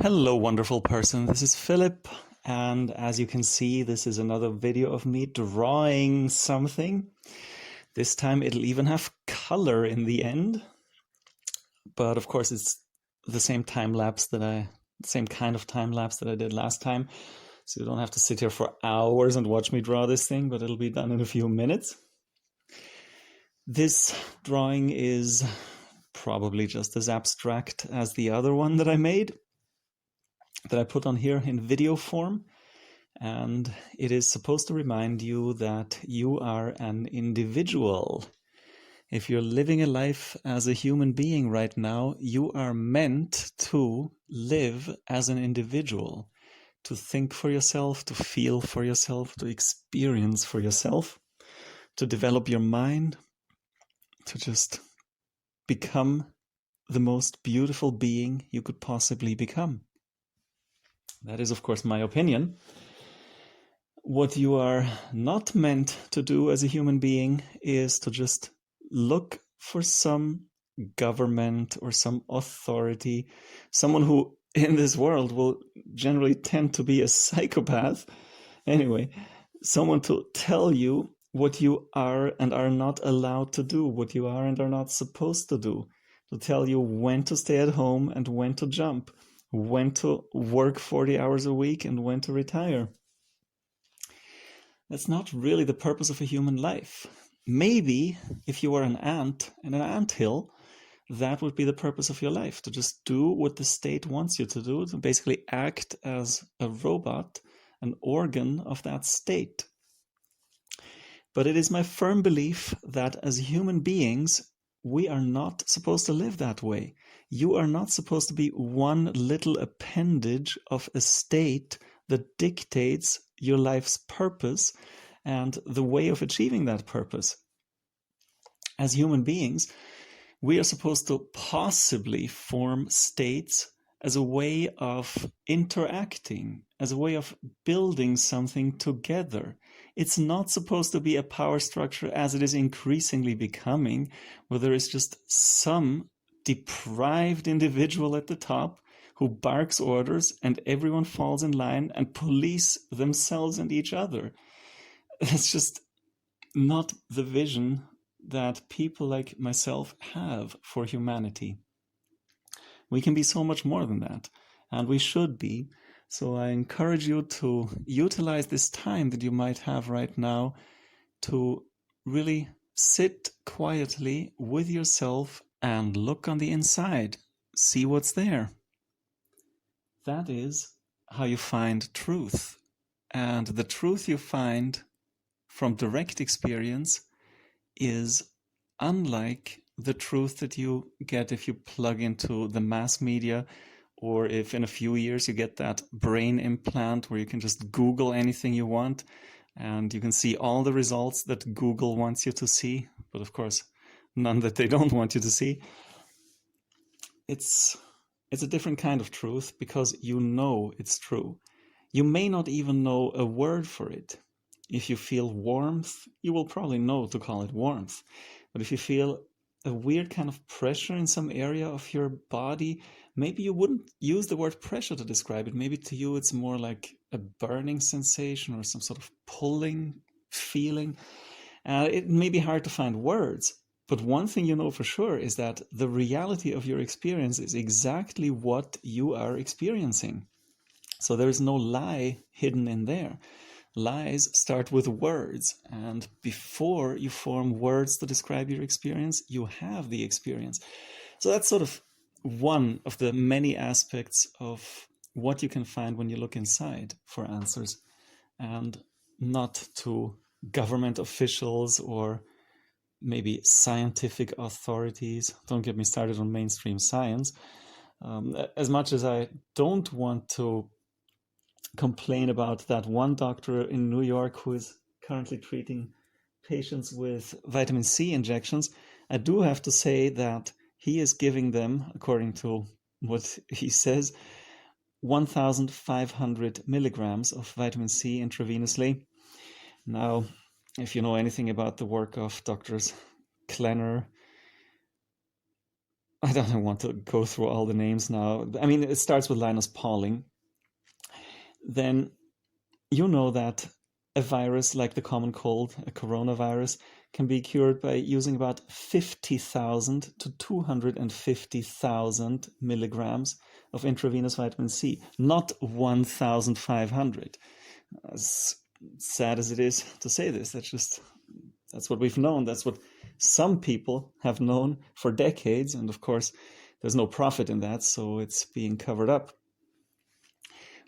Hello, wonderful person. This is Philip, and as you can see, this is another video of me drawing something. This time it'll even have color in the end, but of course it's the same same kind of time lapse that I did last time. So you don't have to sit here for hours and watch me draw this thing, but it'll be done in a few minutes. This drawing is probably just as abstract as the other one that I made, that I put on here in video form, and it is supposed to remind you that you are an individual. If you're living a life as a human being right now, you are meant to live as an individual, to think for yourself, to feel for yourself, to experience for yourself, to develop your mind, to just become the most beautiful being you could possibly become. That is, of course, my opinion. What you are not meant to do as a human being is to just look for some government or some authority, someone who in this world will generally tend to be a psychopath. Anyway, someone to tell you what you are and are not allowed to do, what you are and are not supposed to do, to tell you when to stay at home and when to jump, when to work 40 hours a week and when to retire. That's not really the purpose of a human life. Maybe if you were an ant in an anthill, that would be the purpose of your life, to just do what the state wants you to do, to basically act as a robot, an organ of that state. But it is my firm belief that as human beings, we are not supposed to live that way. You are not supposed to be one little appendage of a state that dictates your life's purpose and the way of achieving that purpose. As human beings, we are supposed to possibly form states as a way of interacting, as a way of building something together. It's not supposed to be a power structure as it is increasingly becoming, where there is just some deprived individual at the top who barks orders and everyone falls in line and police themselves and each other. It's just not the vision that people like myself have for humanity. We can be so much more than that, and we should be. So I encourage you to utilize this time that you might have right now to really sit quietly with yourself and look on the inside, see what's there. That is how you find truth. And the truth you find from direct experience is unlike the truth that you get if you plug into the mass media, or if in a few years you get that brain implant where you can just Google anything you want and you can see all the results that Google wants you to see, but of course none that they don't want you to see. It's a different kind of truth because you know it's true. You may not even know a word for it. If you feel warmth, you will probably know to call it warmth. But if you feel a weird kind of pressure in some area of your body, maybe you wouldn't use the word pressure to describe it. Maybe to you it's more like a burning sensation or some sort of pulling feeling. It may be hard to find words, but one thing you know for sure is that the reality of your experience is exactly what you are experiencing. So there is no lie hidden in there. Lies start with words, and before you form words to describe your experience, you have the experience. So that's sort of one of the many aspects of what you can find when you look inside for answers, and not to government officials or maybe scientific authorities. Don't get me started on mainstream science. As much as I don't want to complain about that one doctor in New York who is currently treating patients with vitamin C injections, I do have to say that he is giving them, according to what he says, 1,500 milligrams of vitamin C intravenously. Now, if you know anything about the work of doctors Klenner, I don't want to go through all the names now. I mean, it starts with Linus Pauling. Then you know that a virus like the common cold, a coronavirus, can be cured by using about 50,000 to 250,000 milligrams of intravenous vitamin C, not 1,500. As sad as it is to say this, that's what we've known. That's what some people have known for decades. And of course, there's no profit in that, so it's being covered up.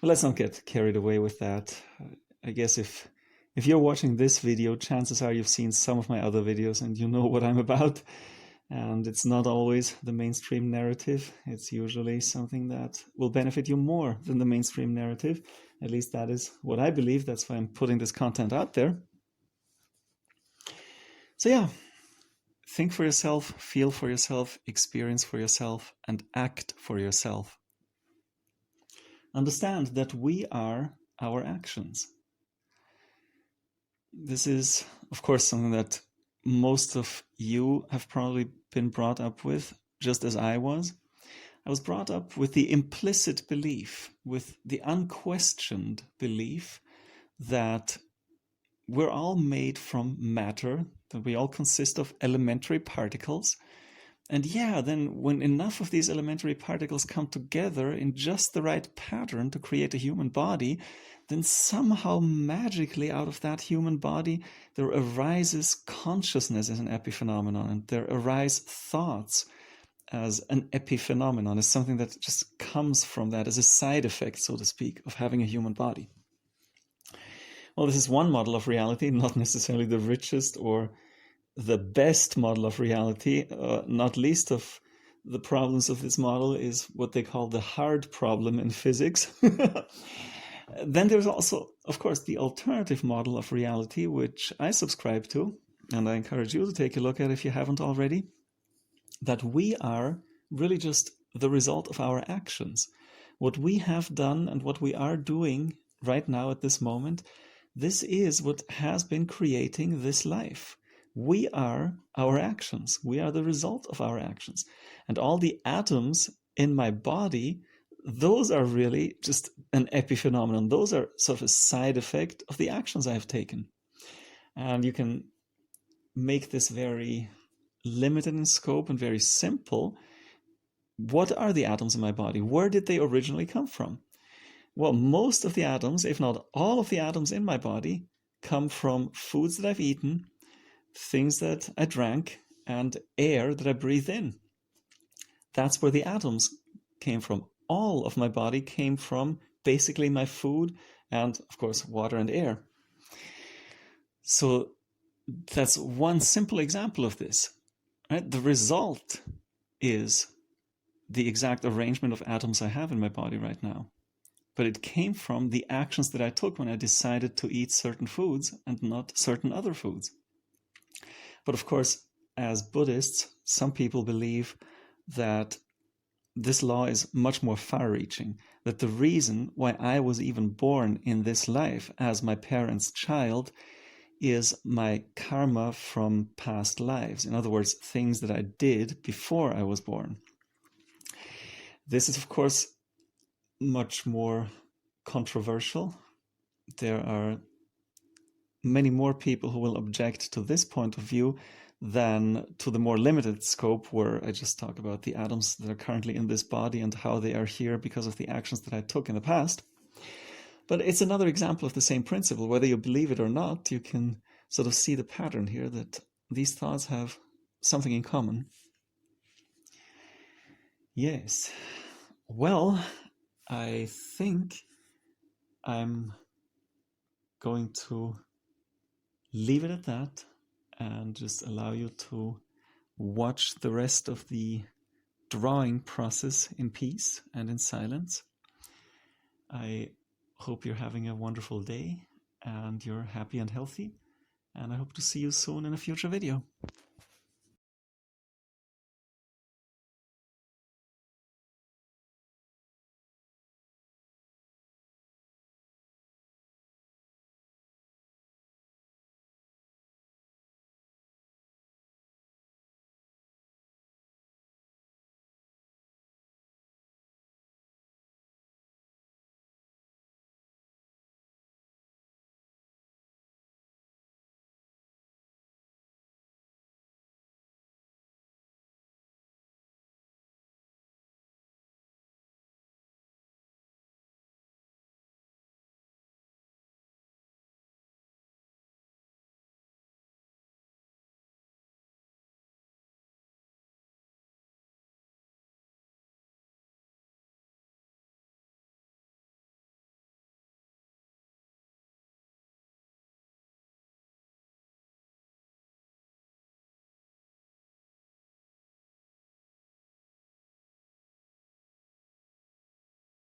But let's not get carried away with that. I guess if you're watching this video, chances are you've seen some of my other videos and you know what I'm about. And it's not always the mainstream narrative. It's usually something that will benefit you more than the mainstream narrative. At least that is what I believe. That's why I'm putting this content out there. So yeah, think for yourself, feel for yourself, experience for yourself, and act for yourself. Understand that we are our actions. This is, of course, something that most of you have probably been brought up with, just as I was. I was brought up with the implicit belief, with the unquestioned belief that we're all made from matter, that we all consist of elementary particles. And yeah, then when enough of these elementary particles come together in just the right pattern to create a human body, then somehow magically out of that human body there arises consciousness as an epiphenomenon, and there arise thoughts as an epiphenomenon, as something that just comes from that, as a side effect, so to speak, of having a human body. Well, this is one model of reality, not necessarily the richest or the best model of reality. Not least of the problems of this model is what they call the hard problem in physics. Then there's also, of course, the alternative model of reality, which I subscribe to, and I encourage you to take a look at if you haven't already, that we are really just the result of our actions. What we have done and what we are doing right now at this moment, this is what has been creating this life. We are our actions. We are the result of our actions. And all the atoms in my body, those are really just an epiphenomenon. Those are sort of a side effect of the actions I have taken. And you can make this very limited in scope and very simple. What are the atoms in my body? Where did they originally come from? Well, most of the atoms, if not all of the atoms in my body, come from foods that I've eaten, things that I drank, and air that I breathe in. That's where the atoms came from. All of my body came from basically my food and, of course, water and air. So that's one simple example of this. Right? The result is the exact arrangement of atoms I have in my body right now. But it came from the actions that I took when I decided to eat certain foods and not certain other foods. But of course, as Buddhists, some people believe that this law is much more far-reaching, that the reason why I was even born in this life as my parents' child is my karma from past lives. In other words, things that I did before I was born. This is, of course, much more controversial. There are many more people who will object to this point of view than to the more limited scope where I just talk about the atoms that are currently in this body and how they are here because of the actions that I took in the past. But it's another example of the same principle. Whether you believe it or not, you can sort of see the pattern here that these thoughts have something in common. Yes. Well, I think I'm going to leave it at that and just allow you to watch the rest of the drawing process in peace and in silence. I hope you're having a wonderful day and you're happy and healthy, and I hope to see you soon in a future video.